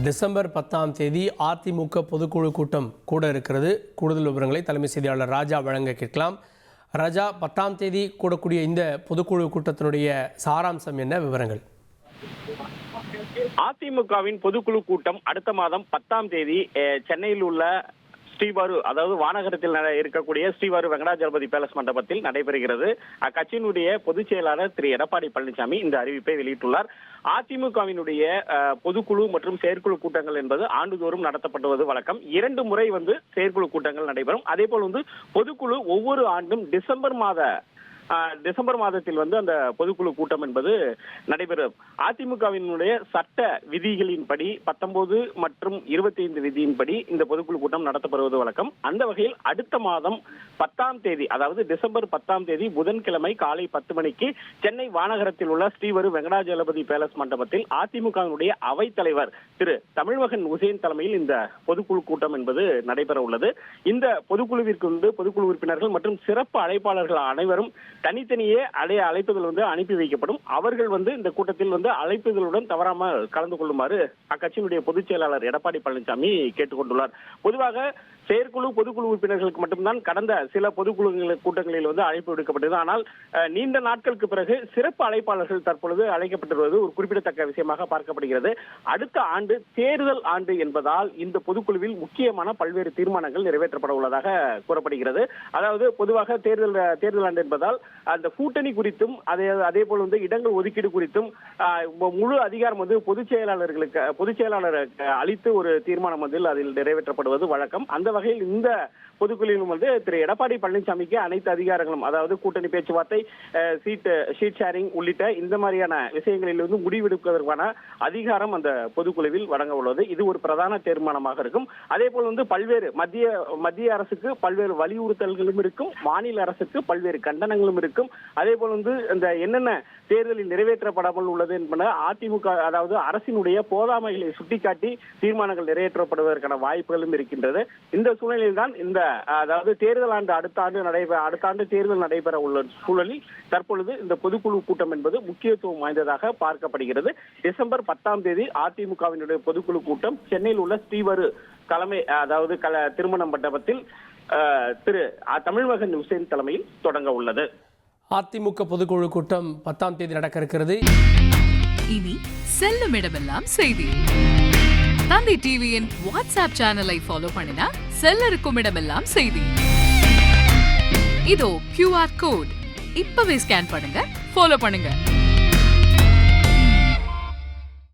December 10ஆம் தேதி அதிமுக பொதுக்குழு கூட்டம் கூட இருக்கிறது. கூடுதல் விவரங்களை தலைமை செய்தியாளர் ராஜா வழங்க கேட்கலாம். ராஜா, 10ஆம் தேதி கூடக்கூடிய இந்த பொதுக்குழு கூட்டத்தினுடைய சாராம்சம் என்ன, விவரங்கள்? அதிமுகவின் பொதுக்குழு கூட்டம் அடுத்த மாதம் 10ஆம் தேதி சென்னையில் உள்ள ஸ்ரீவாரு, அதாவது வானகரத்தில் இருக்கக்கூடிய ஸ்ரீவாரு வெங்கடாஜலபதி பேலஸ் மண்டபத்தில் நடைபெறுகிறது. அக்கட்சியினுடைய பொதுச் செயலாளர் திரு எடப்பாடி பழனிசாமி இந்த அறிவிப்பை வெளியிட்டுள்ளார். அதிமுகவினுடைய பொதுக்குழு மற்றும் செயற்குழு கூட்டங்கள் என்பது ஆண்டுதோறும் நடத்தப்படுவது வழக்கம். 2 முறை செயற்குழு கூட்டங்கள் நடைபெறும். அதே போல் பொதுக்குழு ஒவ்வொரு ஆண்டும் டிசம்பர் மாதத்தில் அந்த பொதுக்குழு கூட்டம் என்பது நடைபெறும். அதிமுகவினுடைய சட்ட விதிகளின்படி 19 மற்றும் 25 விதியின்படி இந்த பொதுக்குழு கூட்டம் நடத்தப்படுவது வழக்கம். அந்த வகையில் அடுத்த மாதம் 10ஆம் தேதி, அதாவது டிசம்பர் 10ஆம் தேதி புதன்கிழமை காலை 10 மணிக்கு சென்னை வானகரத்தில் உள்ள ஸ்ரீவரு வெங்கடாஜலபதி பேலஸ் மண்டபத்தில் அதிமுகவினுடைய அவைத்தலைவர் திரு தமிழ்மகன் உசேன் தலைமையில் இந்த பொதுக்குழு கூட்டம் என்பது நடைபெற உள்ளது. இந்த பொதுக்குழுவிற்கு பொதுக்குழு உறுப்பினர்கள் மற்றும் சிறப்பு அழைப்பாளர்கள் அனைவரும் தனித்தனியே அழைப்புதல் அனுப்பி வைக்கப்படும். அவர்கள் இந்த கூட்டத்தில் அழைப்புதலுடன் தவறாமல் கலந்து கொள்ளுமாறு அக்கட்சியினுடைய பொதுச் செயலாளர் எடப்பாடி பழனிசாமி கேட்டுக் கொண்டுள்ளார். பொதுவாக செயற்குழு பொதுக்குழு உறுப்பினர்களுக்கு மட்டும்தான் கடந்த சில பொதுக்குழு கூட்டங்களில் அழைப்பு விடுக்கப்பட்டது. ஆனால் நீண்ட நாட்களுக்கு பிறகு சிறப்பு அழைப்பாளர்கள் தற்பொழுது அழைக்கப்பட்டிருப்பது ஒரு குறிப்பிடத்தக்க விஷயமாக பார்க்கப்படுகிறது. அடுத்த ஆண்டு தேர்தல் ஆண்டு என்பதால் இந்த பொதுக்குழுவில் முக்கியமான பல்வேறு தீர்மானங்கள் நிறைவேற்றப்பட உள்ளதாக கூறப்படுகிறது. அதாவது பொதுவாக தேர்தல் ஆண்டு என்பதால் அந்த கூட்டணி குறித்தும் அதே போல் இடங்கள் ஒதுக்கீடு குறித்தும் முழு அதிகாரம் பொதுச் செயலாளருக்கு அளித்து ஒரு தீர்மானம் அதில் நிறைவேற்றப்படுவது வழக்கம். அந்த வகையில் இந்த பொதுக்குழுவிலும் திரு எடப்பாடி பழனிசாமிக்கு அனைத்து அதிகாரங்களும், அதாவது கூட்டணி பேச்சுவார்த்தை, ஷீட் ஷேரிங் உள்ளிட்ட இந்த மாதிரியான விஷயங்களில் முடிவெடுப்பதற்கான அதிகாரம் அந்த பொதுக்குழுவில் வழங்க உள்ளது. இது ஒரு பிரதான தீர்மானமாக இருக்கும். அதே போல் பல்வேறு மத்திய அரசுக்கு பல்வேறு வலியுறுத்தல்களும் இருக்கும், மாநில அரசுக்கு பல்வேறு கண்டனங்களும் இருக்கும். அதே போல் இந்த என்னென்ன தேர்தலில் நிறைவேற்றப்படாமல் உள்ளது என்பன அதிமுக, அதாவது அரசினுடைய போதாமைகளை சுட்டிக்காட்டி தீர்மானங்கள் நிறைவேற்றப்படுவதற்கான வாய்ப்புகளும் இருக்கின்றது. இந்த சூழ்நிலையில் தான் அதாவது தேர்தல் ஆண்டு அடுத்த ஆண்டு தேர்தல் நடைபெற உள்ள சூழலில் தற்பொழுது இந்த பொதுக்குழு கூட்டம் என்பது முக்கியத்துவம் வாய்ந்ததாக பார்க்கப்படுகிறது. டிசம்பர் 10ஆம் தேதி அதிமுகவினுடைய பொதுக்குழு கூட்டம் சென்னையில் உள்ள ஸ்ரீவரு அதாவது திருமண மண்டபத்தில் திரு தமிழ்மகன் உசேன் தலைமையில் தொடங்க உள்ளது. அதிமுக பொதுக்குழு கூட்டம் 10ஆம் தேதி நடக்க இருக்கிறது. இனி செல்லும் இடமெல்லாம் செய்தி. தந்தை டிவியின் வாட்ஸ்அப் சேனலை ஃபாலோ பண்ணினா செல்ல இருக்கும் இடமெல்லாம் செய்தி. இதோ QR கோட், இப்பவே ஸ்கேன் பண்ணுங்க, ஃபாலோ பண்ணுங்க.